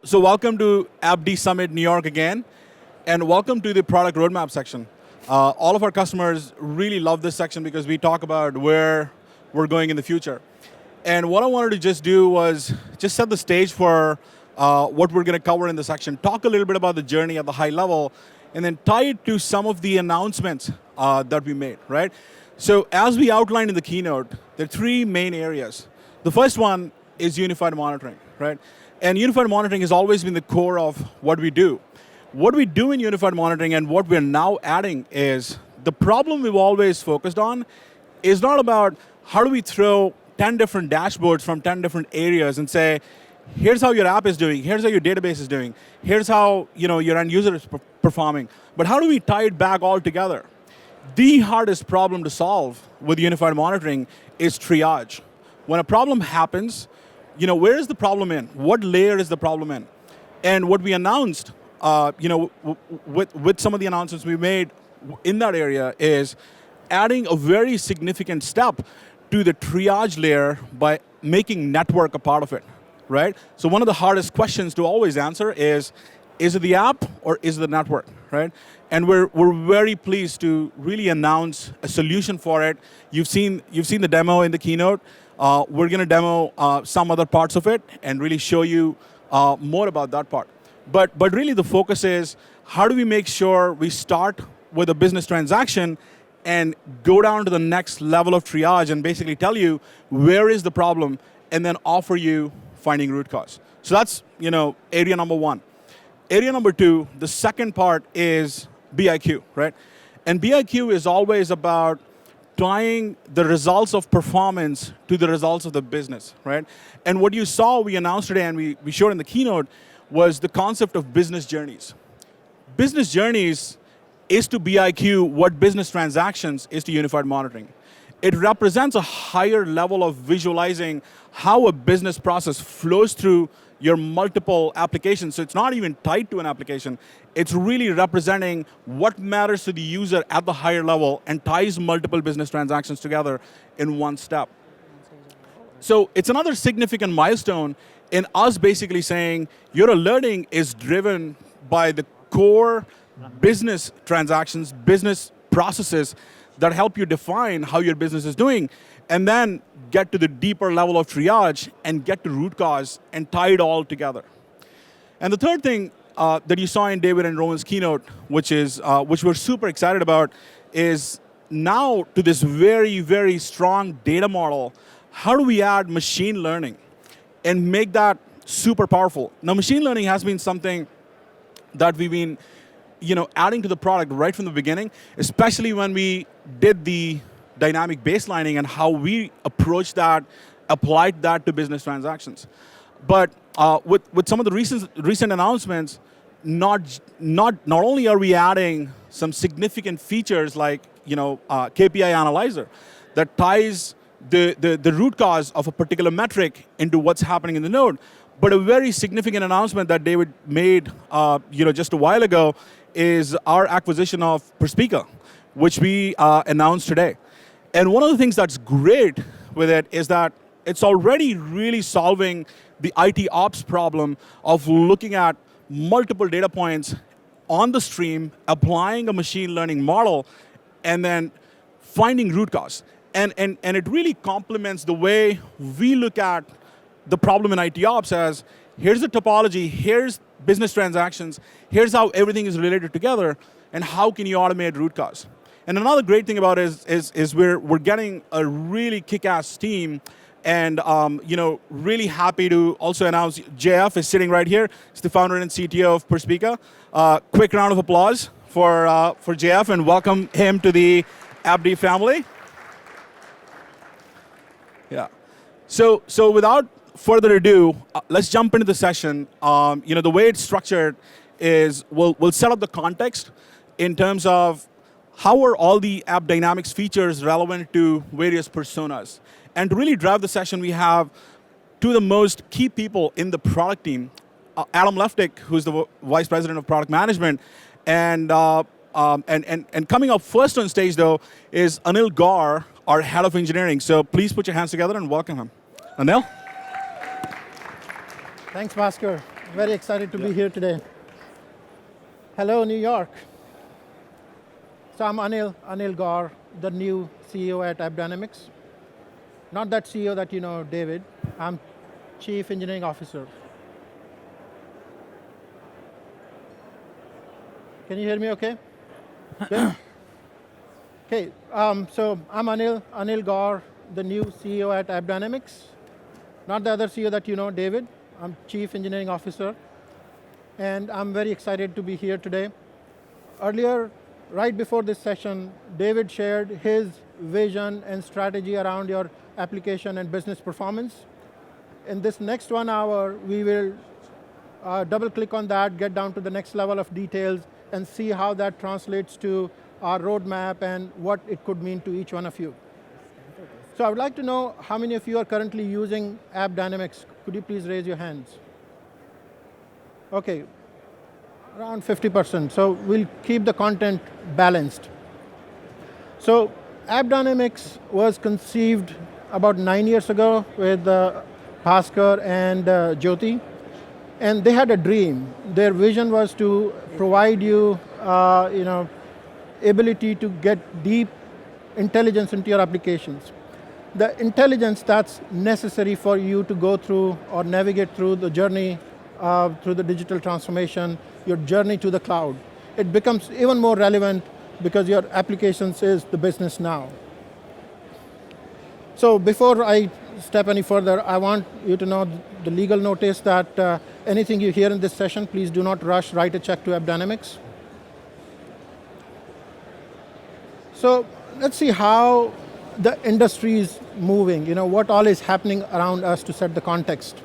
So welcome to AppD Summit New York again, and welcome to the product roadmap section. All of our customers really love this section because we talk about where we're going in the future. And what I wanted to just do was just set the stage for what we're going to cover in the section, talk a little bit about the journey at the high level, and then tie it to some of the announcements that we made, right? So as we outlined in the keynote, there are three main areas. The first one is unified monitoring, right? And unified monitoring has always been the core of what we do. What we do in unified monitoring and what we're now adding is the problem we've always focused on is not about how do we throw 10 different dashboards from 10 different areas and say, here's how your app is doing, here's how your database is doing, here's how your end user is performing, but how do we tie it back all together? The hardest problem to solve with unified monitoring is triage. When a problem happens, where is the problem in? What layer is the problem in? And what we announced, with some of the announcements we made in that area is adding a very significant step to the triage layer by making network a part of it, right? So one of the hardest questions to always answer is it the app or is it the network, right? And we're very pleased to really announce a solution for it. You've seen the demo in the keynote. We're going to demo some other parts of it and really show you more about that part. But really the focus is how do we make sure we start with a business transaction and go down to the next level of triage and basically tell you where is the problem and then offer you finding root cause. So that's area number one. Area number two, the second part is BIQ, right? And BIQ is always about tying the results of performance to the results of the business, right? And what you saw, we announced today and we showed in the keynote was the concept of business journeys. Business journeys is to BIQ what business transactions is to unified monitoring. It represents a higher level of visualizing how a business process flows through your multiple applications. So it's not even tied to an application. It's really representing what matters to the user at the higher level and ties multiple business transactions together in one step. So it's another significant milestone in us basically saying your alerting is driven by the core business transactions, business processes that help you define how your business is doing, and then get to the deeper level of triage and get to root cause and tie it all together. And the third thing that you saw in David and Rowan's keynote, which we're super excited about, is now to this very, very strong data model, how do we add machine learning and make that super powerful? Now, machine learning has been something that we've been adding to the product right from the beginning, especially when we did the dynamic baselining and how we approached that, applied that to business transactions. But with some of the recent announcements, not only are we adding some significant features like KPI analyzer that ties the root cause of a particular metric into what's happening in the node, but a very significant announcement that David made just a while ago is our acquisition of Perspica, which we announced today. And one of the things that's great with it is that it's already really solving the IT ops problem of looking at multiple data points on the stream, applying a machine learning model, and then finding root cause. And it really complements the way we look at the problem in IT ops as here's the topology, here's business transactions, here's how everything is related together, and how can you automate root cause. And another great thing about it is we're getting a really kick-ass team, and really happy to also announce JF is sitting right here. He's the founder and CTO of Perspica. Quick round of applause for JF and welcome him to the AppD family. Yeah. So without further ado, let's jump into the session. The way it's structured is we'll set up the context in terms of how are all the AppDynamics features relevant to various personas. And to really drive the session, we have two of the most key people in the product team, Adam Leftick, who's the Vice President of Product Management, and coming up first on stage, though, is Anil Gaur, our Head of Engineering. So please put your hands together and welcome him. Anil? Thanks, Bhaskar. Very excited to be here today. Hello, New York. So I'm Anil Gaur, the new CEO at AppDynamics. Not that CEO that you know, David. I'm Chief Engineering Officer. Can you hear me okay? Good? Okay, so I'm Anil Gaur, the new CEO at AppDynamics. Not the other CEO that you know, David. I'm Chief Engineering Officer. And I'm very excited to be here today. Earlier, right before this session, David shared his vision and strategy around your application and business performance. In this next 1 hour, we will double click on that, get down to the next level of details, and see how that translates to our roadmap and what it could mean to each one of you. So I would like to know how many of you are currently using AppDynamics. Could you please raise your hands? Okay, around 50%. So we'll keep the content balanced. So AppDynamics was conceived about 9 years ago with Bhaskar and Jyoti. And they had a dream. Their vision was to provide you, ability to get deep intelligence into your applications. The intelligence that's necessary for you to go through or navigate through the journey through the digital transformation, your journey to the cloud. It becomes even more relevant because your applications is the business now. So before I step any further, I want you to know the legal notice that anything you hear in this session, please do not rush, write a check to AppDynamics. So let's see how the industry is moving, what all is happening around us to set the context.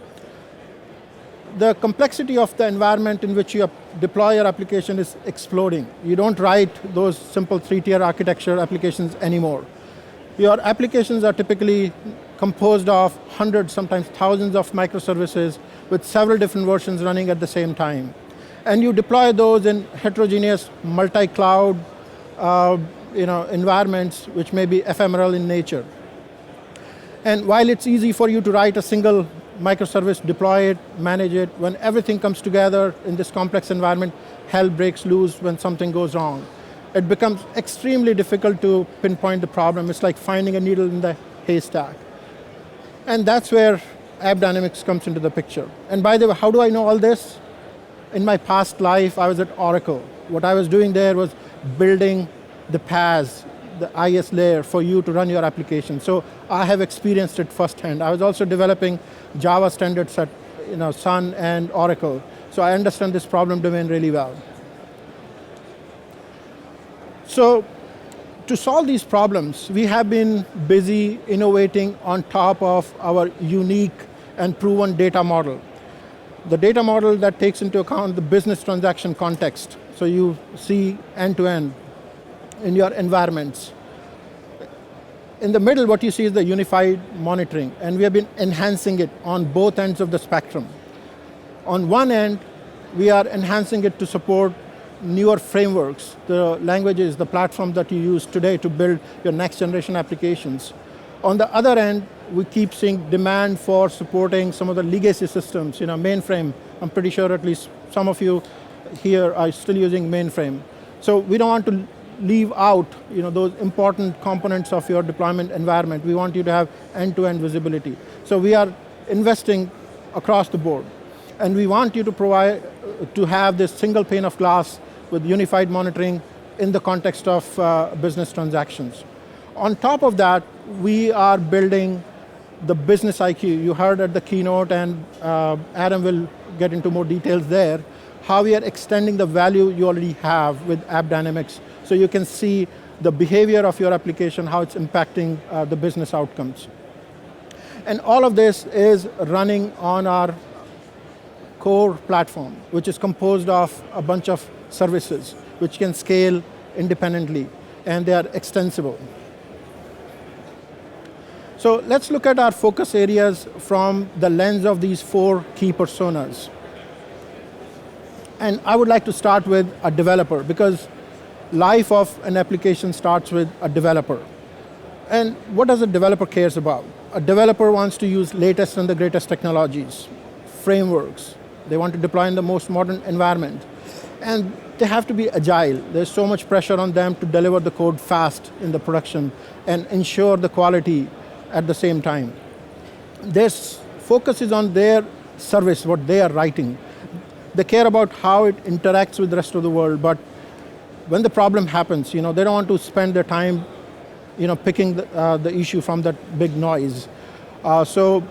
The complexity of the environment in which you deploy your application is exploding. You don't write those simple 3-tier architecture applications anymore. Your applications are typically composed of hundreds, sometimes thousands of microservices with several different versions running at the same time. And you deploy those in heterogeneous multi-cloud environments which may be ephemeral in nature. And while it's easy for you to write a single microservice, deploy it, manage it, when everything comes together in this complex environment, hell breaks loose when something goes wrong. It becomes extremely difficult to pinpoint the problem. It's like finding a needle in the haystack. And that's where AppDynamics comes into the picture. And by the way, how do I know all this? In my past life, I was at Oracle. What I was doing there was building the PaaS, the IS layer for you to run your application. So I have experienced it firsthand. I was also developing Java standards at Sun and Oracle. So I understand this problem domain really well. So to solve these problems, we have been busy innovating on top of our unique and proven data model. The data model that takes into account the business transaction context. So you see end-to-end in your environments. In the middle, what you see is the unified monitoring, and we have been enhancing it on both ends of the spectrum. On one end, we are enhancing it to support newer frameworks, the languages, the platform that you use today to build your next generation applications. On the other end, we keep seeing demand for supporting some of the legacy systems, mainframe. I'm pretty sure at least some of you here are still using mainframe. So we don't want to leave out those important components of your deployment environment. We want you to have end-to-end visibility. So we are investing across the board. And we want you to have this single pane of glass with unified monitoring in the context of business transactions. On top of that, we are building the business IQ. You heard at the keynote, and Adam will get into more details there, how we are extending the value you already have with AppDynamics, so you can see the behavior of your application, how it's impacting the business outcomes. And all of this is running on our core platform, which is composed of a bunch of services, which can scale independently, and they are extensible. So let's look at our focus areas from the lens of these 4 key personas. And I would like to start with a developer, because life of an application starts with a developer. And what does a developer cares about? A developer wants to use latest and the greatest technologies, frameworks, They want to deploy in the most modern environment. And they have to be agile. There's so much pressure on them to deliver the code fast in the production and ensure the quality at the same time. Their focus is on their service, what they are writing. They care about how it interacts with the rest of the world, but when the problem happens, they don't want to spend their time picking the issue from that big noise. So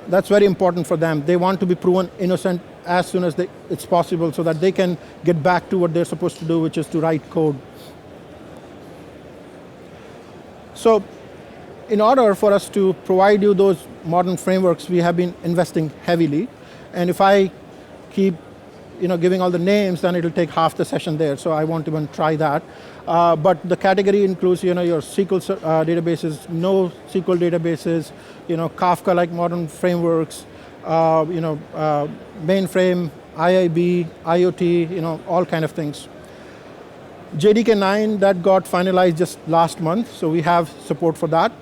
that's very important for them. They want to be proven innocent as soon as it's possible so that they can get back to what they're supposed to do, which is to write code. So in order for us to provide you those modern frameworks, we have been investing heavily. And if I keep giving all the names, then it'll take half the session there, so I won't even try that. But the category includes your SQL databases, NoSQL databases, Kafka-like modern frameworks, mainframe, IIB, IoT, all kind of things. JDK 9, that got finalized just last month, so we have support for that.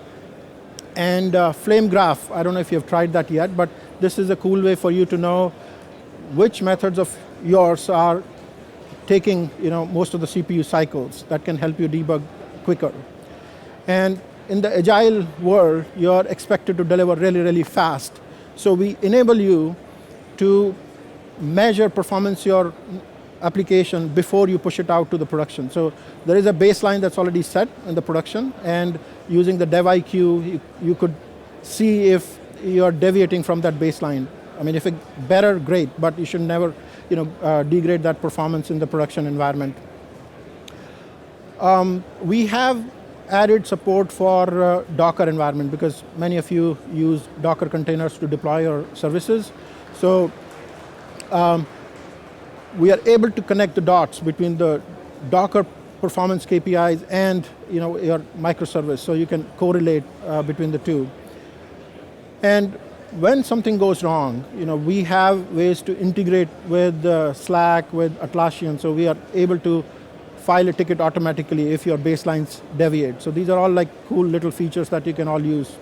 And Flame Graph, I don't know if you've tried that yet, but this is a cool way for you to know which methods of yours are taking most of the CPU cycles. That can help you debug quicker. And in the agile world, you're expected to deliver really, really fast. So we enable you to measure performance your application before you push it out to the production. So there is a baseline that's already set in the production, and using the DevIQ, you could see if you're deviating from that baseline. I mean, if it's better, great, but you should never degrade that performance in the production environment. We have added support for Docker environment because many of you use Docker containers to deploy your services. So we are able to connect the dots between the Docker performance KPIs and your microservice, so you can correlate between the two. And when something goes wrong, we have ways to integrate with Slack, with Atlassian, so we are able to file a ticket automatically if your baselines deviate. So these are all like cool little features that you can all use.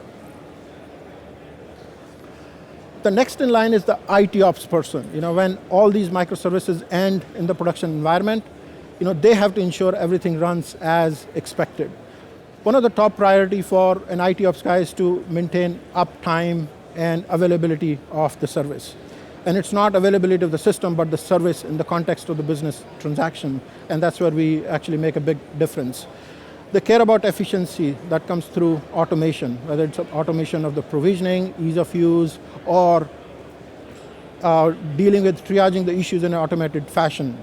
The next in line is the IT ops person. When all these microservices end in the production environment, they have to ensure everything runs as expected. One of the top priority for an IT ops guy is to maintain uptime and availability of the service. And it's not availability of the system, but the service in the context of the business transaction, and that's where we actually make a big difference. They care about efficiency that comes through automation, whether it's automation of the provisioning, ease of use, or dealing with triaging the issues in an automated fashion.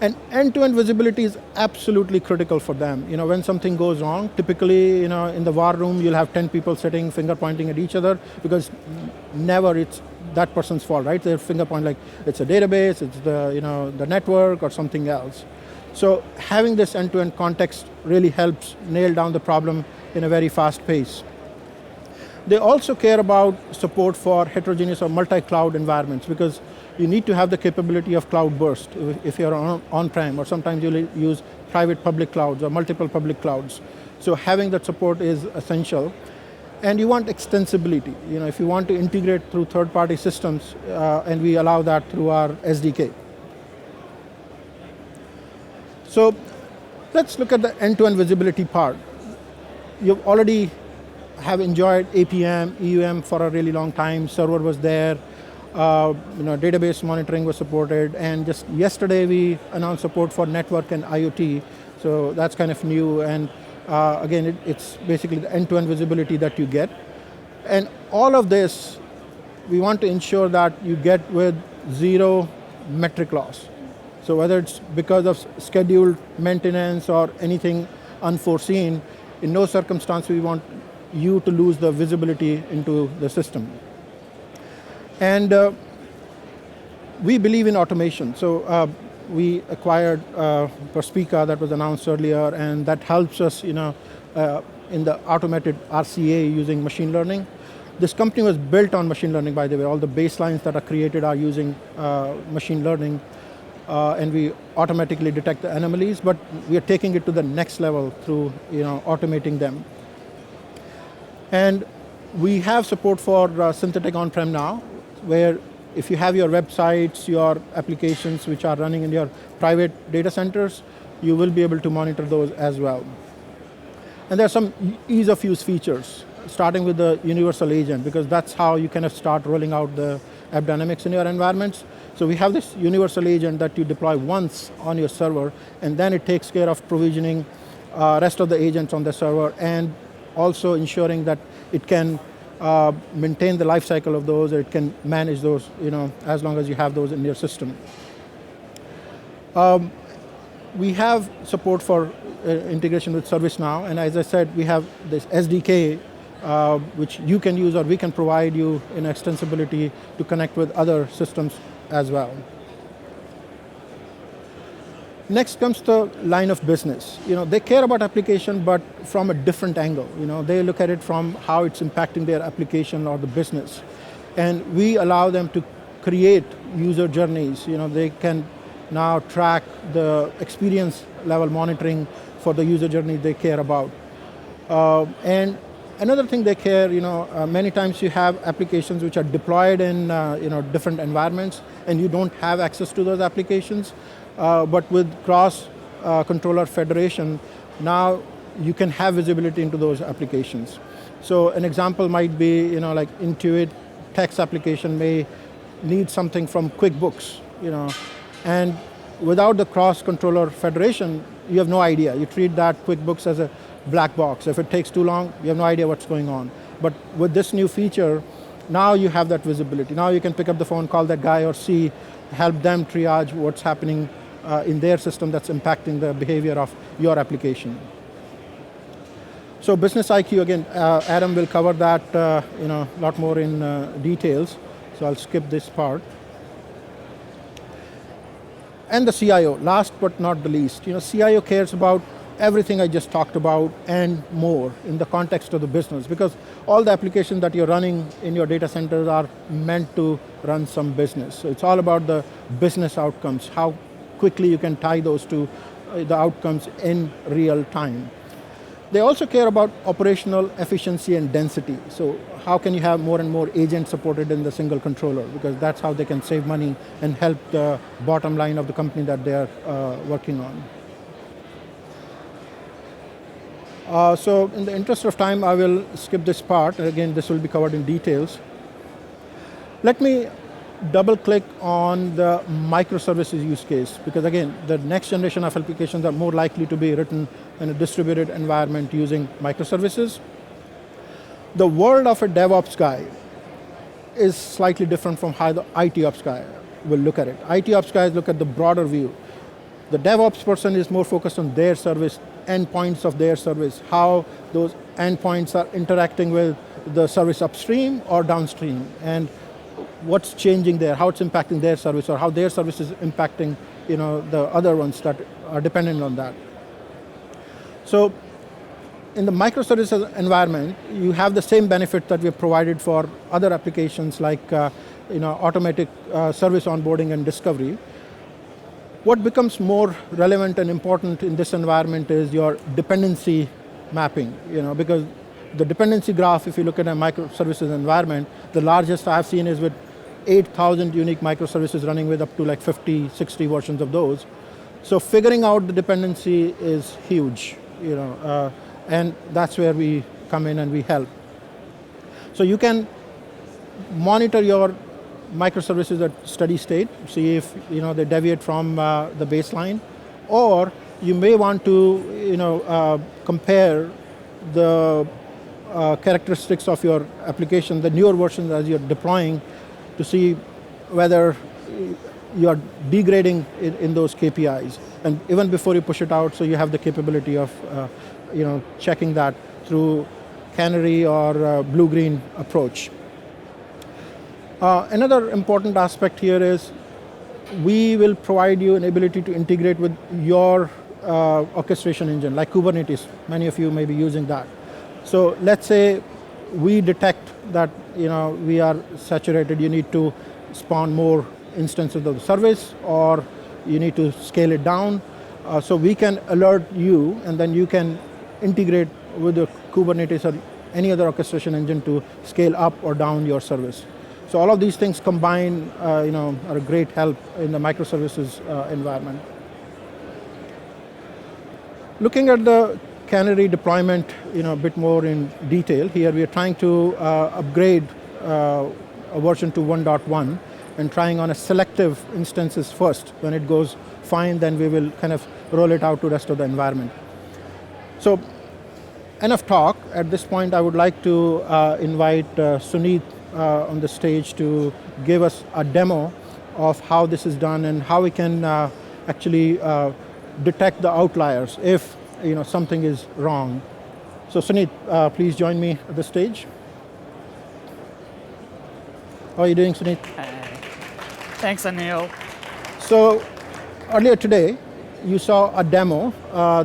And end-to-end visibility is absolutely critical for them. When something goes wrong, typically, in the war room, you'll have 10 people sitting, finger pointing at each other, because never it's that person's fault, right? Their finger point like it's a database, it's the network, or something else. So having this end-to-end context really helps nail down the problem in a very fast pace. They also care about support for heterogeneous or multi-cloud environments, because you need to have the capability of cloud burst if you're on-prem, or sometimes you'll use private public clouds or multiple public clouds. So having that support is essential. And you want extensibility. If you want to integrate through third-party systems, and we allow that through our SDK. So let's look at the end-to-end visibility part. You've already have enjoyed APM, EUM for a really long time. Server was there. Database monitoring was supported, and just yesterday we announced support for network and IoT. So that's kind of new, and again, it's basically the end-to-end visibility that you get. And all of this, we want to ensure that you get with zero metric loss. So whether it's because of scheduled maintenance or anything unforeseen, in no circumstance we want you to lose the visibility into the system. And we believe in automation. So we acquired Perspica that was announced earlier, and that helps us in the automated RCA using machine learning. This company was built on machine learning, by the way. All the baselines that are created are using machine learning, and we automatically detect the anomalies, but we are taking it to the next level through automating them. And we have support for synthetic on-prem now, where if you have your websites, your applications which are running in your private data centers, you will be able to monitor those as well. And there are some ease of use features, starting with the universal agent, because that's how you kind of start rolling out the AppDynamics in your environments. So we have this universal agent that you deploy once on your server, and then it takes care of provisioning rest of the agents on the server, and also ensuring that it can maintain the life cycle of those, or it can manage those, as long as you have those in your system. We have support for integration with ServiceNow, and as I said, we have this SDK which you can use, or we can provide you in extensibility to connect with other systems as well. Next comes the line of business. They care about application, but from a different angle. They look at it from how it's impacting their application or the business. And we allow them to create user journeys. They can now track the experience level monitoring for the user journey they care about. And another thing they care, many times you have applications which are deployed in different environments, and you don't have access to those applications. But with cross-controller federation, now you can have visibility into those applications. So an example might be, like Intuit text application may need something from QuickBooks, and without the cross-controller federation, you have no idea. You treat that QuickBooks as a black box. If it takes too long, you have no idea what's going on. But with this new feature, now you have that visibility. Now you can pick up the phone, call that guy, or help them triage what's happening in their system that's impacting the behavior of your application. So Business IQ, again, Adam will cover that a lot more in details, so I'll skip this part. And the CIO, last but not the least. CIO cares about everything I just talked about and more in the context of the business, because all the applications that you're running in your data centers are meant to run some business. So it's all about the business outcomes, how quickly you can tie those to the outcomes in real time. They also care about operational efficiency and density. So how can you have more and more agents supported in the single controller? Because that's how they can save money and help the bottom line of the company that they're working on. So in the interest of time, I will skip this part. Again, this will be covered in details. Let me double click on the microservices use case, because again, the next generation of applications are more likely to be written in a distributed environment using microservices. The world of a DevOps guy is slightly different from how the IT ops guy will look at it. IT ops guys look at the broader view. The DevOps person is more focused on their service, endpoints of their service, how those endpoints are interacting with the service upstream or downstream, and what's changing there, how it's impacting their service, or how their service is impacting the other ones that are dependent on that. So in the microservices environment, you have the same benefit that we've provided for other applications like automatic service onboarding and discovery. What becomes more relevant and important in this environment is your dependency mapping, because the dependency graph, if you look at a microservices environment, the largest I've seen is with 8,000 unique microservices running with up to like 50, 60 versions of those. So figuring out the dependency is huge, and that's where we come in and we help. So you can monitor your microservices at steady state, see if they deviate from the baseline, or you may want to compare the characteristics of your application, the newer versions as you're deploying, to see whether you're degrading in those KPIs. And even before you push it out, so you have the capability of checking that through canary or blue-green approach. Another important aspect here is we will provide you an ability to integrate with your orchestration engine, like Kubernetes. Many of you may be using that. So let's say we detect that we are saturated, you need to spawn more instances of the service, or you need to scale it down. So we can alert you, and then you can integrate with the Kubernetes or any other orchestration engine to scale up or down your service. So all of these things combined, are a great help in the microservices environment. Looking at the canary deployment, a bit more in detail. Here we are trying to upgrade a version to 1.1 and trying on a selective instances first. When it goes fine, then we will kind of roll it out to the rest of the environment. So enough talk. At this point, I would like to invite Suneet on the stage to give us a demo of how this is done and how we can actually detect the outliers if something is wrong. So Suneet, please join me at the stage. How are you doing, Suneet? Thanks, Anil. So earlier today, you saw a demo.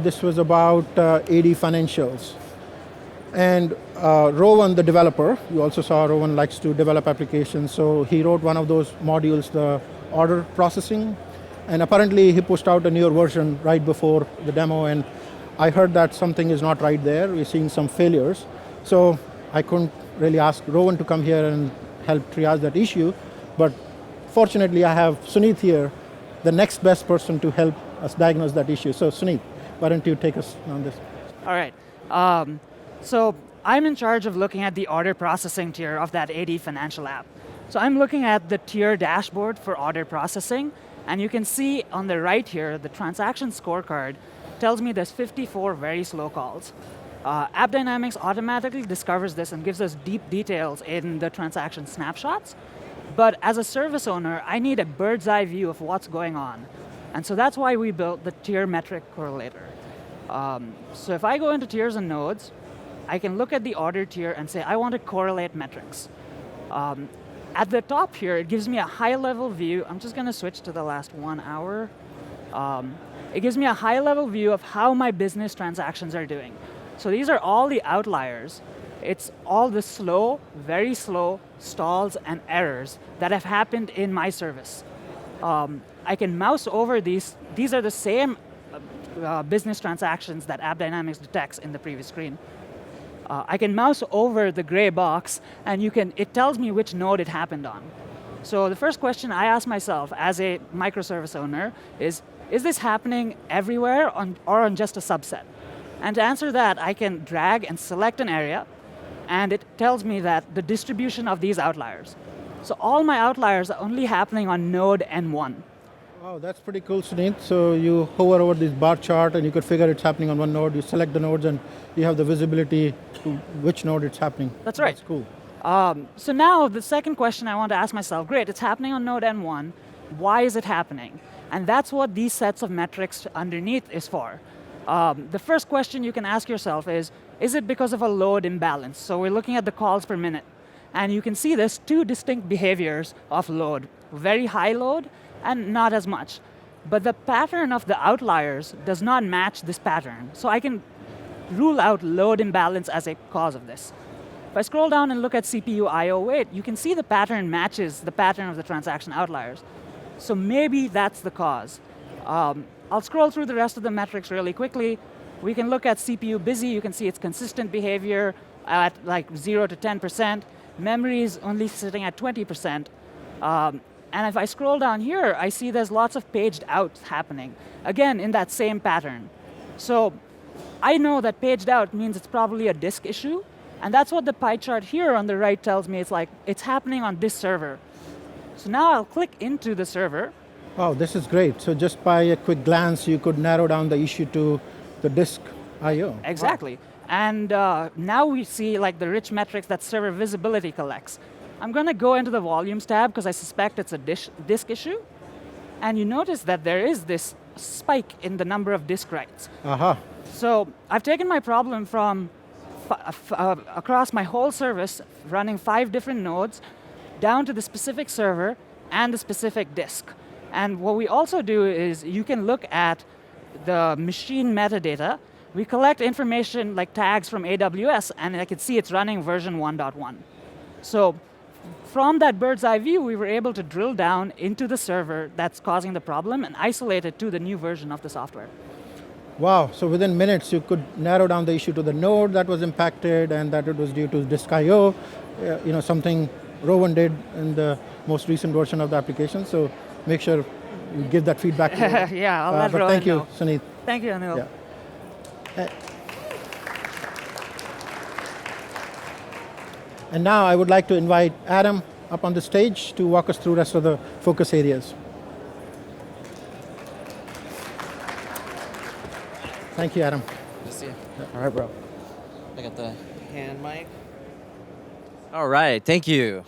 This was about AD financials. And Rowan, the developer, you also saw Rowan likes to develop applications, so he wrote one of those modules, the order processing, and apparently he pushed out a newer version right before the demo, and I heard that something is not right there. We're seeing some failures. So I couldn't really ask Rowan to come here and help triage that issue, but fortunately I have Suneet here, the next best person to help us diagnose that issue. So Suneet, why don't you take us on this? All right. So I'm in charge of looking at the order processing tier of that AD financial app. So I'm looking at the tier dashboard for order processing, and you can see on the right here, the transaction scorecard tells me there's 54 very slow calls. AppDynamics automatically discovers this and gives us deep details in the transaction snapshots. But as a service owner, I need a bird's eye view of what's going on. And so that's why we built the tier metric correlator. So if I go into tiers and nodes, I can look at the order tier and say, I want to correlate metrics. At the top here, it gives me a high-level view. I'm just going to switch to the last 1 hour. It gives me a high-level view of how my business transactions are doing. So these are all the outliers. It's all the slow, very slow stalls and errors that have happened in my service. I can mouse over these. These are the same business transactions that AppDynamics detects in the previous screen. I can mouse over the gray box, and it tells me which node it happened on. So the first question I ask myself as a microservice owner is this happening everywhere or on just a subset? And to answer that, I can drag and select an area, and it tells me that the distribution of these outliers. So all my outliers are only happening on node N1. Wow, that's pretty cool, Suneet. So you hover over this bar chart and you could figure it's happening on one node, you select the nodes and you have the visibility to which node it's happening. That's right. That's cool. So now the second question I want to ask myself, great, it's happening on node N1, why is it happening? And that's what these sets of metrics underneath is for. The first question you can ask yourself is it because of a load imbalance? So we're looking at the calls per minute. And you can see there's two distinct behaviors of load, very high load and not as much. But the pattern of the outliers does not match this pattern. So I can rule out load imbalance as a cause of this. If I scroll down and look at CPU I/O wait, you can see the pattern matches the pattern of the transaction outliers. So maybe that's the cause. I'll scroll through the rest of the metrics really quickly. We can look at CPU busy. You can see it's consistent behavior at like 0 to 10%. Memory is only sitting at 20%. And if I scroll down here, I see there's lots of paged out happening. Again, in that same pattern. So I know that paged out means it's probably a disk issue. And that's what the pie chart here on the right tells me. It's like, it's happening on this server. So now I'll click into the server. Wow, this is great. So just by a quick glance, you could narrow down the issue to the disk I/O. Exactly. Wow. And now we see like the rich metrics that server visibility collects. I'm going to go into the volumes tab because I suspect it's a disk issue. And you notice that there is this spike in the number of disk writes. So I've taken my problem from across my whole service, running 5 different nodes, down to the specific server and the specific disk. And what we also do is you can look at the machine metadata. We collect information like tags from AWS, and I can see it's running version 1.1. So from that bird's eye view, we were able to drill down into the server that's causing the problem and isolate it to the new version of the software. Wow, so within minutes you could narrow down the issue to the node that was impacted and that it was due to disk I/O, something Rowan did in the most recent version of the application. So make sure you give that feedback to Rowan. Yeah, I'll let but Rowan thank you, know. Sunit. Thank you, Anil. Yeah. And now I would like to invite Adam up on the stage to walk us through the rest of the focus areas. Thank you, Adam. Good to see you. All right, bro. I got the hand mic. All right, thank you.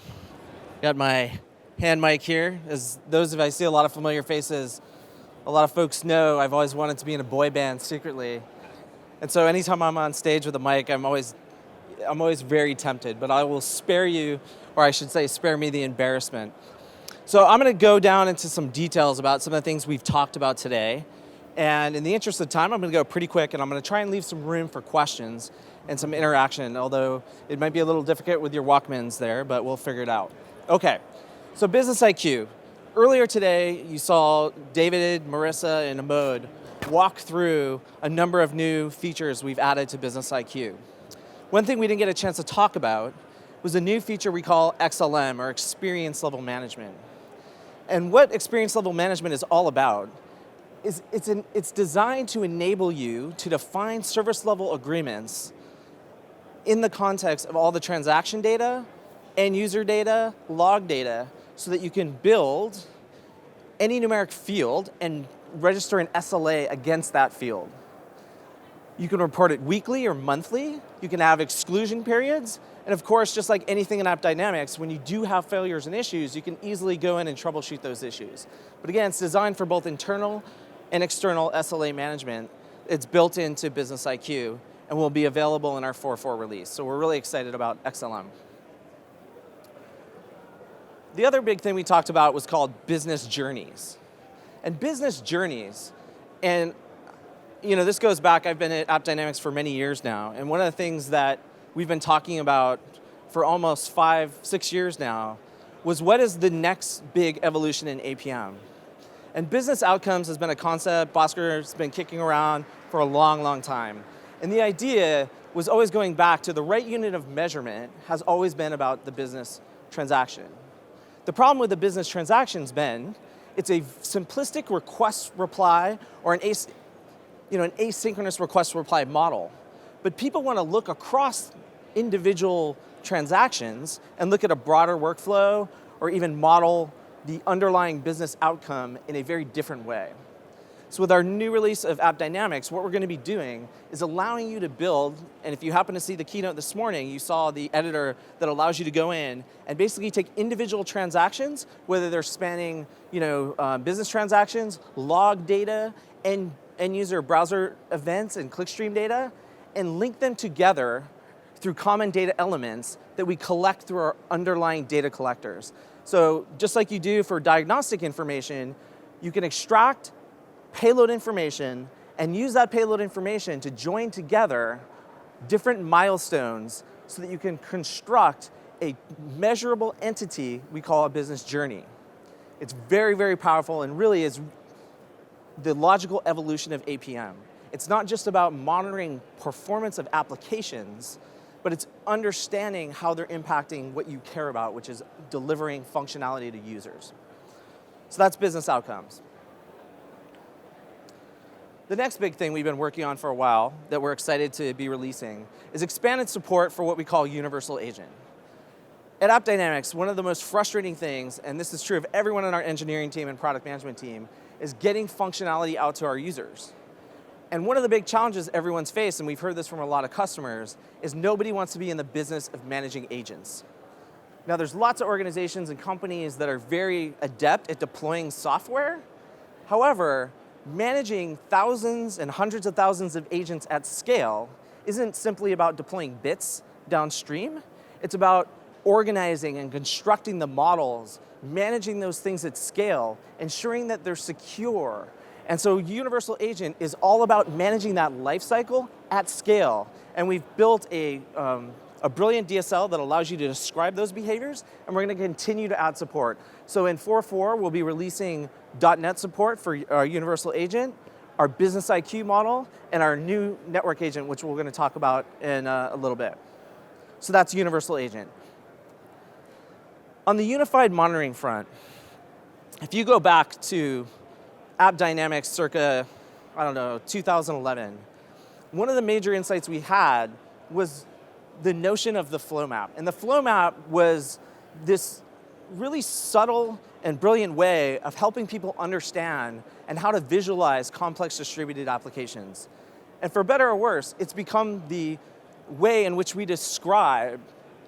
Got my hand mic here. As those of you, I see a lot of familiar faces. A lot of folks know I've always wanted to be in a boy band secretly. And so anytime I'm on stage with a mic, I'm always very tempted, but I will spare you, or I should say spare me the embarrassment. So I'm gonna go down into some details about some of the things we've talked about today. And in the interest of time, I'm gonna go pretty quick, and I'm gonna try and leave some room for questions and some interaction, although it might be a little difficult with your Walkmans there, but we'll figure it out. Okay, so Business IQ. Earlier today, you saw David, Marissa, and Amod walk through a number of new features we've added to Business IQ. One thing we didn't get a chance to talk about was a new feature we call XLM, or Experience Level Management. And what Experience Level Management is all about is it's designed to enable you to define service level agreements in the context of all the transaction data, end user data, log data, so that you can build any numeric field and register an SLA against that field. You can report it weekly or monthly. You can have exclusion periods. And of course, just like anything in AppDynamics, when you do have failures and issues, you can easily go in and troubleshoot those issues. But again, it's designed for both internal and external SLA management. It's built into Business IQ and will be available in our 4.4 release. So we're really excited about XLM. The other big thing we talked about was called business journeys. And business journeys, and this goes back, I've been at AppDynamics for many years now, and one of the things that we've been talking about for almost 5-6 years now was what is the next big evolution in APM? And business outcomes has been a concept Bosker's been kicking around for a long, long time. And the idea was always going back to the right unit of measurement has always been about the business transaction. The problem with the business transaction's been, it's a simplistic request reply or an asynchronous request reply model. But people want to look across individual transactions and look at a broader workflow or even model the underlying business outcome in a very different way. So with our new release of AppDynamics, what we're going to be doing is allowing you to build, and if you happen to see the keynote this morning, you saw the editor that allows you to go in and basically take individual transactions, whether they're spanning business transactions, log data, and end user browser events and clickstream data, and link them together through common data elements that we collect through our underlying data collectors. So just like you do for diagnostic information, you can extract payload information and use that payload information to join together different milestones so that you can construct a measurable entity we call a business journey. It's very, very powerful and really is the logical evolution of APM. It's not just about monitoring performance of applications, but it's understanding how they're impacting what you care about, which is delivering functionality to users. So that's business outcomes. The next big thing we've been working on for a while that we're excited to be releasing is expanded support for what we call Universal Agent. At AppDynamics, one of the most frustrating things, and this is true of everyone on our engineering team and product management team, is getting functionality out to our users. And one of the big challenges everyone's faced, and we've heard this from a lot of customers, is nobody wants to be in the business of managing agents. Now there's lots of organizations and companies that are very adept at deploying software. However, managing thousands and hundreds of thousands of agents at scale isn't simply about deploying bits downstream. It's about organizing and constructing the models, managing those things at scale, ensuring that they're secure. And so Universal Agent is all about managing that lifecycle at scale. And we've built a brilliant DSL that allows you to describe those behaviors, and we're going to continue to add support. So in 4.4, we'll be releasing .NET support for our Universal Agent, our Business IQ model, and our new network agent, which we're going to talk about in a little bit. So that's Universal Agent. On the unified monitoring front, if you go back to AppDynamics circa, 2011, one of the major insights we had was the notion of the flow map. And the flow map was this really subtle and brilliant way of helping people understand and how to visualize complex distributed applications. And for better or worse, it's become the way in which we describe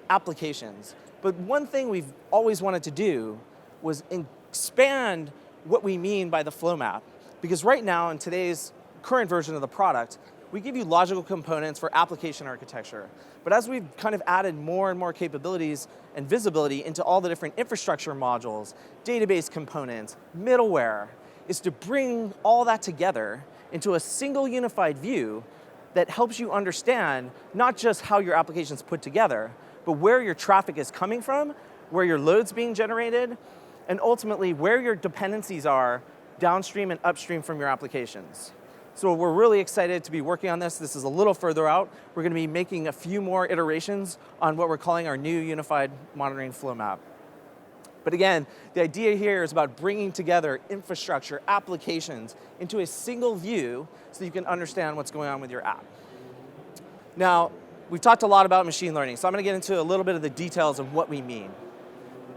applications. But one thing we've always wanted to do was expand what we mean by the flow map. Because right now, in today's current version of the product, we give you logical components for application architecture. But as we've kind of added more and more capabilities and visibility into all the different infrastructure modules, database components, middleware, is to bring all that together into a single unified view that helps you understand not just how your application's put together, but where your traffic is coming from, where your load's being generated, and ultimately where your dependencies are downstream and upstream from your applications. So we're really excited to be working on this. This is a little further out. We're going to be making a few more iterations on what we're calling our new unified monitoring flow map. But again, the idea here is about bringing together infrastructure, applications into a single view so you can understand what's going on with your app. Now, we've talked a lot about machine learning, so I'm going to get into a little bit of the details of what we mean.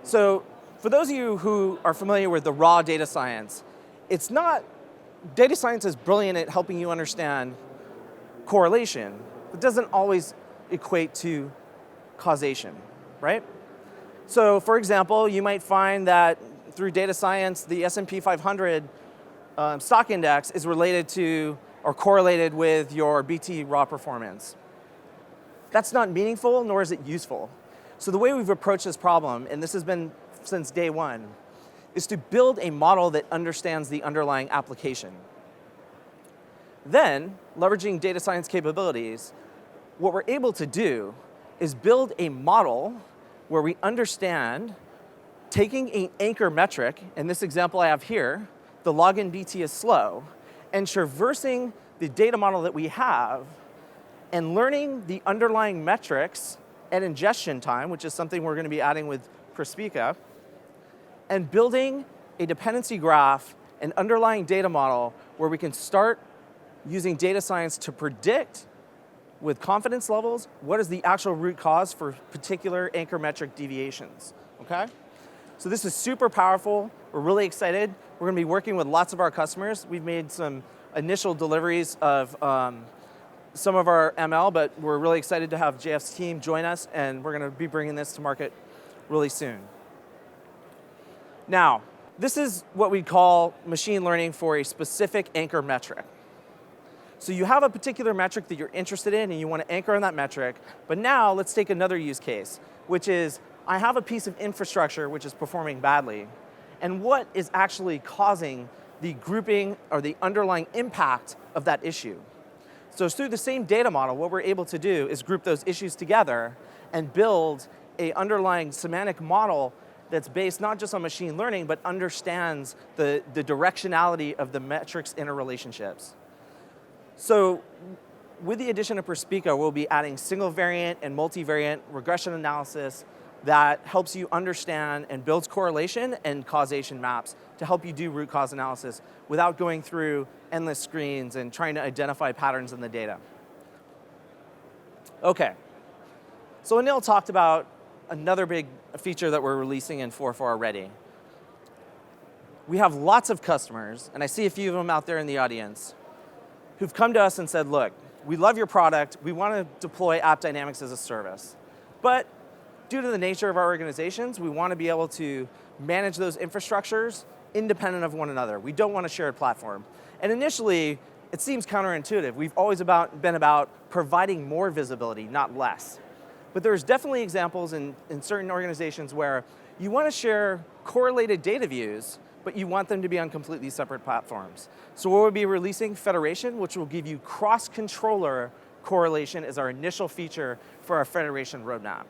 So for those of you who are familiar with the raw data science, data science is brilliant at helping you understand correlation. It doesn't always equate to causation, right? So for example, you might find that through data science, the S&P 500 stock index is related to or correlated with your BT raw performance. That's not meaningful, nor is it useful. So the way we've approached this problem, and this has been since day one, is to build a model that understands the underlying application. Then, leveraging data science capabilities, what we're able to do is build a model where we understand taking an anchor metric, in this example I have here, the login BT is slow, and traversing the data model that we have and learning the underlying metrics at ingestion time, which is something we're going to be adding with Prospica, and building a dependency graph, an underlying data model where we can start using data science to predict with confidence levels what is the actual root cause for particular anchor metric deviations, okay? So this is super powerful. We're really excited. We're going to be working with lots of our customers. We've made some initial deliveries of some of our ML, but we're really excited to have JF's team join us, and we're going to be bringing this to market really soon. Now, this is what we call machine learning for a specific anchor metric. So you have a particular metric that you're interested in and you want to anchor on that metric, but now let's take another use case, which is I have a piece of infrastructure which is performing badly, and what is actually causing the grouping or the underlying impact of that issue. So through the same data model, what we're able to do is group those issues together and build an underlying semantic model that's based not just on machine learning, but understands the directionality of the metrics' interrelationships. So with the addition of Prospica, we'll be adding single variant and multivariant regression analysis that helps you understand and builds correlation and causation maps to help you do root cause analysis without going through endless screens and trying to identify patterns in the data. Okay, so Anil talked about another big feature that we're releasing in 4.4 already. We have lots of customers, and I see a few of them out there in the audience, who've come to us and said, look, we love your product, we want to deploy AppDynamics as a service. But due to the nature of our organizations, we want to be able to manage those infrastructures independent of one another. We don't want a shared platform. And initially, it seems counterintuitive. We've always been about providing more visibility, not less. But there's definitely examples in certain organizations where you want to share correlated data views, but you want them to be on completely separate platforms. So we'll be releasing Federation, which will give you cross-controller correlation as our initial feature for our Federation roadmap.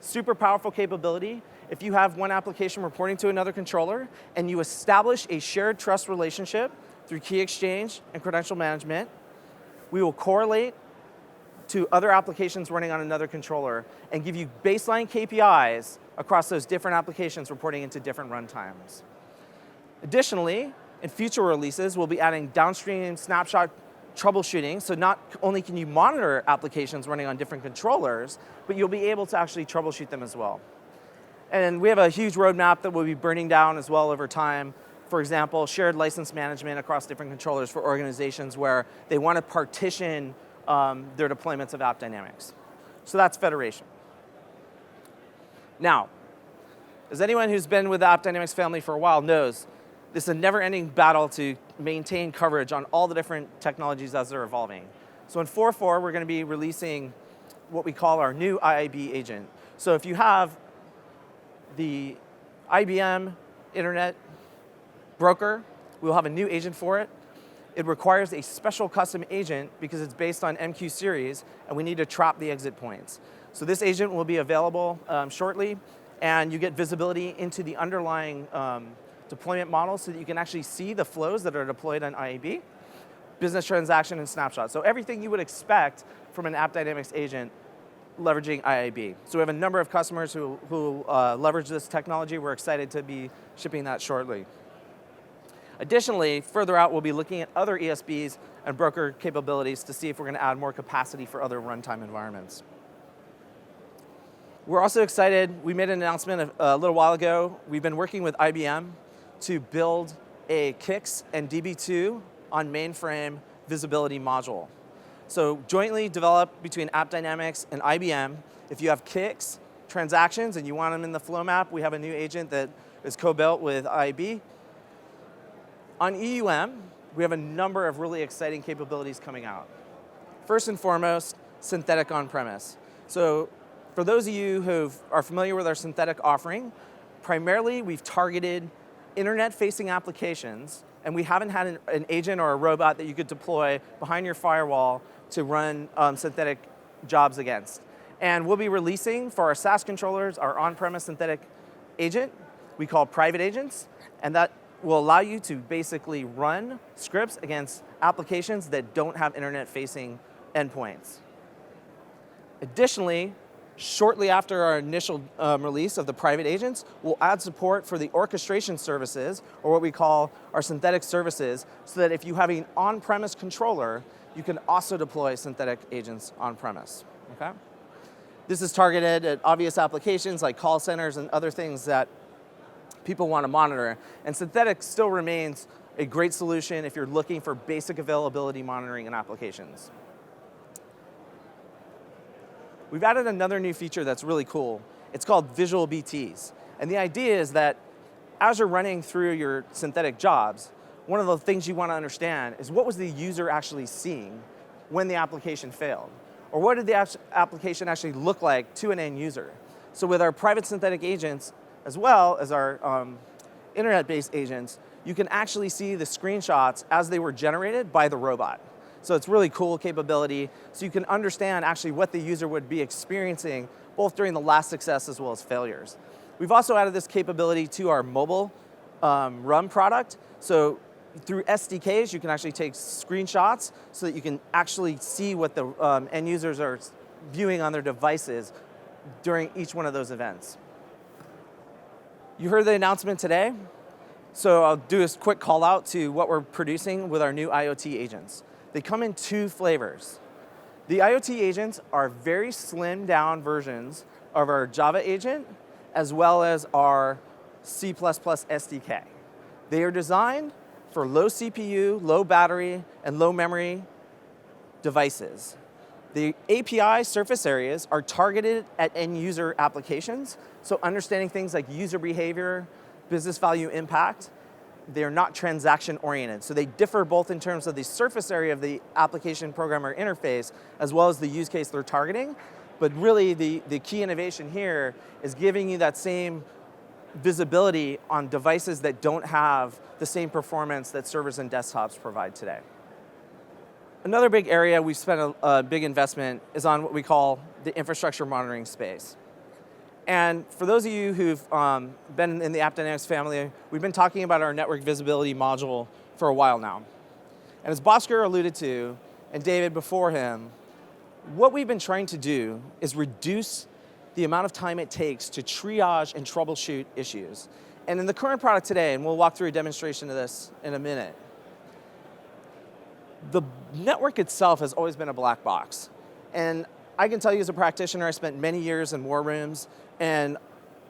Super powerful capability. If you have one application reporting to another controller and you establish a shared trust relationship through key exchange and credential management, we will correlate to other applications running on another controller and give you baseline KPIs across those different applications reporting into different runtimes. Additionally, in future releases, we'll be adding downstream snapshot troubleshooting, so not only can you monitor applications running on different controllers, but you'll be able to actually troubleshoot them as well. And we have a huge roadmap that we'll be burning down as well over time. For example, shared license management across different controllers for organizations where they want to partition their deployments of AppDynamics. So that's federation. Now, as anyone who's been with the AppDynamics family for a while knows, this is a never-ending battle to maintain coverage on all the different technologies as they're evolving. So in 4.4, we're going to be releasing what we call our new IIB agent. So if you have the IBM Internet Broker, we'll have a new agent for it. It requires a special custom agent because it's based on MQ series, and we need to trap the exit points. So this agent will be available shortly, and you get visibility into the underlying deployment model so that you can actually see the flows that are deployed on IAB, business transaction, and snapshot. So everything you would expect from an AppDynamics agent leveraging IAB. So we have a number of customers who leverage this technology. We're excited to be shipping that shortly. Additionally, further out, we'll be looking at other ESBs and broker capabilities to see if we're going to add more capacity for other runtime environments. We're also excited. We made an announcement a little while ago. We've been working with IBM to build a KIX and DB2 on mainframe visibility module. So jointly developed between AppDynamics and IBM. If you have KIX transactions and you want them in the flow map, we have a new agent that is co-built with IAB. On EUM, we have a number of really exciting capabilities coming out. First and foremost, synthetic on-premise. So for those of you who are familiar with our synthetic offering, primarily we've targeted internet-facing applications, and we haven't had an agent or a robot that you could deploy behind your firewall to run synthetic jobs against. And we'll be releasing for our SaaS controllers our on-premise synthetic agent we call private agents, and that will allow you to basically run scripts against applications that don't have internet-facing endpoints. Additionally, shortly after our initial release of the private agents, we'll add support for the orchestration services, or what we call our synthetic services, so that if you have an on-premise controller, you can also deploy synthetic agents on-premise, okay? This is targeted at obvious applications like call centers and other things that people want to monitor. And synthetic still remains a great solution if you're looking for basic availability monitoring in applications. We've added another new feature that's really cool. It's called visual BTs. And the idea is that as you're running through your synthetic jobs, one of the things you want to understand is what was the user actually seeing when the application failed? Or what did the application actually look like to an end user? So with our private synthetic agents, as well as our internet-based agents, you can actually see the screenshots as they were generated by the robot. So it's really cool capability, so you can understand actually what the user would be experiencing both during the last success as well as failures. We've also added this capability to our mobile RUM product. So through SDKs, you can actually take screenshots so that you can actually see what the end users are viewing on their devices during each one of those events. You heard the announcement today, so I'll do a quick call out to what we're producing with our new IoT agents. They come in two flavors. The IoT agents are very slimmed down versions of our Java agent, as well as our C++ SDK. They are designed for low CPU, low battery, and low memory devices. The API surface areas are targeted at end user applications, so understanding things like user behavior, business value impact. They're not transaction oriented, so they differ both in terms of the surface area of the application programmer interface as well as the use case they're targeting. But really the key innovation here is giving you that same visibility on devices that don't have the same performance that servers and desktops provide today. Another big area we've spent a big investment is on what we call the infrastructure monitoring space. And for those of you who've been in the AppDynamics family, we've been talking about our network visibility module for a while now. And as Bhaskar alluded to, and David before him, what we've been trying to do is reduce the amount of time it takes to triage and troubleshoot issues. And in the current product today, and we'll walk through a demonstration of this in a minute, the network itself has always been a black box. And I can tell you as a practitioner, I spent many years in war rooms, and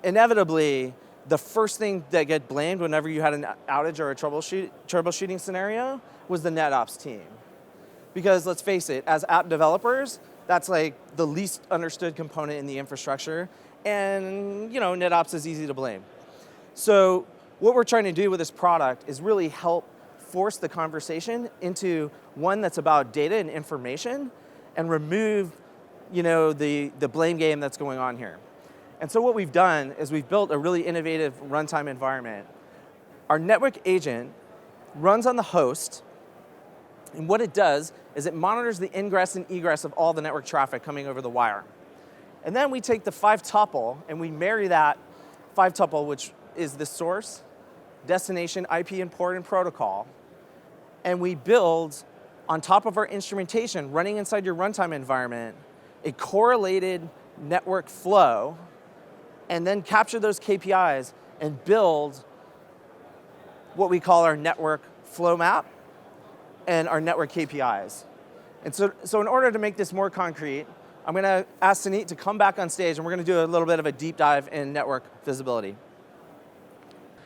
inevitably, the first thing that get blamed whenever you had an outage or a troubleshooting scenario was the NetOps team. Because let's face it, as app developers, that's like the least understood component in the infrastructure, and NetOps is easy to blame. So what we're trying to do with this product is really help force the conversation into one that's about data and information, and remove the blame game that's going on here. And so what we've done is we've built a really innovative runtime environment. Our network agent runs on the host, and what it does is it monitors the ingress and egress of all the network traffic coming over the wire. And then we take the 5-tuple and we marry that 5-tuple, which is the source, destination, IP, and port and protocol, and we build, on top of our instrumentation running inside your runtime environment, a correlated network flow, and then capture those KPIs and build what we call our network flow map and our network KPIs. And so in order to make this more concrete, I'm going to ask Sunit to come back on stage, and we're going to do a little bit of a deep dive in network visibility.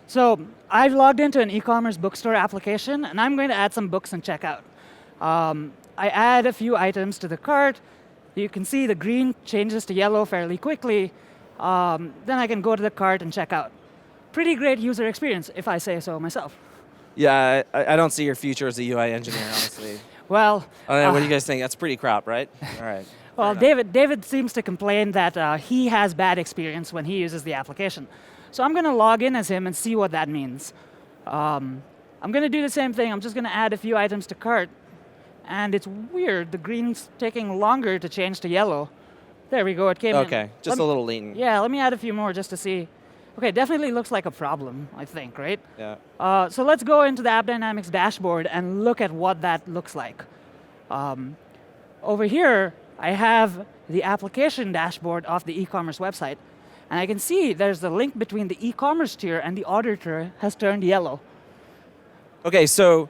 So I've logged into an e-commerce bookstore application, and I'm going to add some books and checkout. I add a few items to the cart. You can see the green changes to yellow fairly quickly. Then I can go to the cart and check out. Pretty great user experience, if I say so myself. Yeah, I don't see your future as a UI engineer, honestly. Well, What do you guys think? That's pretty crap, right? All right. Well, David seems to complain that he has bad experience when he uses the application. So I'm going to log in as him and see what that means. I'm going to do the same thing. I'm just going to add a few items to cart. And it's weird. The green's taking longer to change to yellow. There we go. It came in. Okay, just a little lean. Yeah, let me add a few more just to see. Okay, definitely looks like a problem, I think, right? Yeah. So let's go into the AppDynamics dashboard and look at what that looks like. Over here, I have the application dashboard of the e-commerce website. And I can see there's the link between the e-commerce tier and the order tier has turned yellow. Okay, so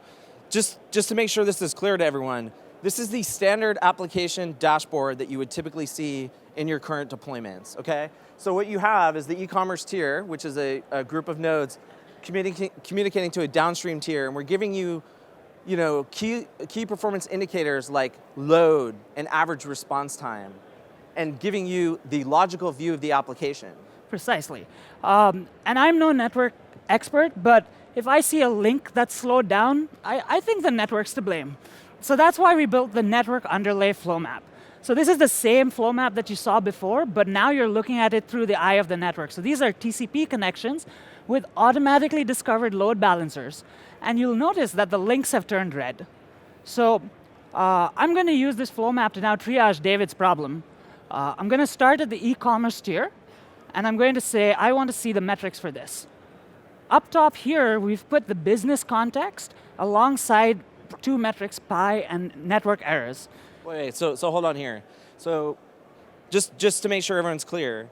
just to make sure this is clear to everyone, this is the standard application dashboard that you would typically see in your current deployments, okay? So what you have is the e-commerce tier, which is a group of nodes communicating to a downstream tier, and we're giving you, key performance indicators like load and average response time, and giving you the logical view of the application. Precisely. And I'm no network expert, but if I see a link that's slowed down, I think the network's to blame. So that's why we built the network underlay flow map. So this is the same flow map that you saw before, but now you're looking at it through the eye of the network. So these are TCP connections with automatically discovered load balancers. And you'll notice that the links have turned red. So I'm going to use this flow map to now triage David's problem. I'm going to start at the e-commerce tier, and I'm going to say, I want to see the metrics for this. Up top here, we've put the business context alongside two metrics, pi and network errors. Wait, so hold on here. So just to make sure everyone's clear,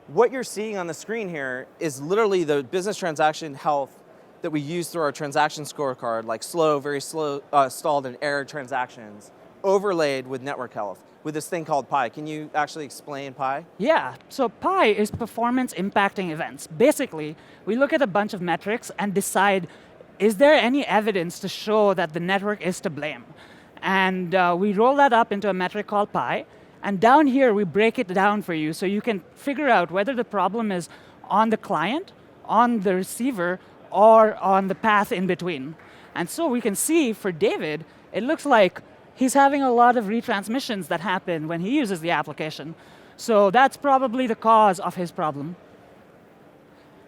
what you're seeing on the screen here is literally the business transaction health that we use through our transaction scorecard, like slow, very slow, stalled and error transactions, overlaid with network health, with this thing called pi. Can you actually explain pi? Yeah, so pi is performance impacting events. Basically, we look at a bunch of metrics and decide, is there any evidence to show that the network is to blame? And we roll that up into a metric called pi, and down here we break it down for you so you can figure out whether the problem is on the client, on the receiver, or on the path in between. And so we can see for David, it looks like he's having a lot of retransmissions that happen when he uses the application. So that's probably the cause of his problem.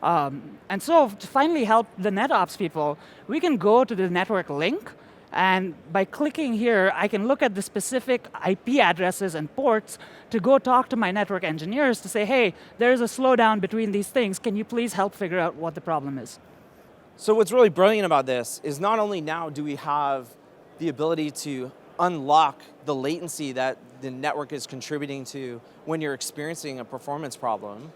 And so to finally help the NetOps people, we can go to the network link, and by clicking here, I can look at the specific IP addresses and ports to go talk to my network engineers to say, hey, there's a slowdown between these things. Can you please help figure out what the problem is? So what's really brilliant about this is not only now do we have the ability to unlock the latency that the network is contributing to when you're experiencing a performance problem.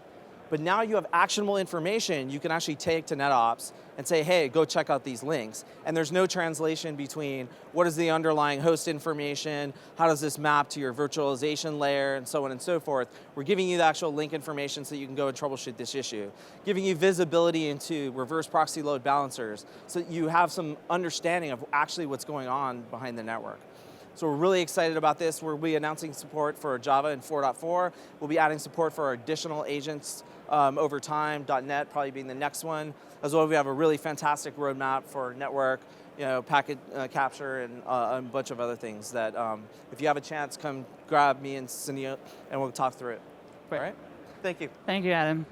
But now you have actionable information you can actually take to NetOps and say, hey, go check out these links. And there's no translation between what is the underlying host information, how does this map to your virtualization layer, and so on and so forth. We're giving you the actual link information so you can go and troubleshoot this issue. Giving you visibility into reverse proxy load balancers so that you have some understanding of actually what's going on behind the network. So we're really excited about this. We'll be announcing support for Java in 4.4. We'll be adding support for our additional agents over time, .NET probably being the next one. As well, we have a really fantastic roadmap for network, packet capture, and a bunch of other things that if you have a chance, come grab me and Cindy, and we'll talk through it. Great. All right? Thank you. Thank you, Adam.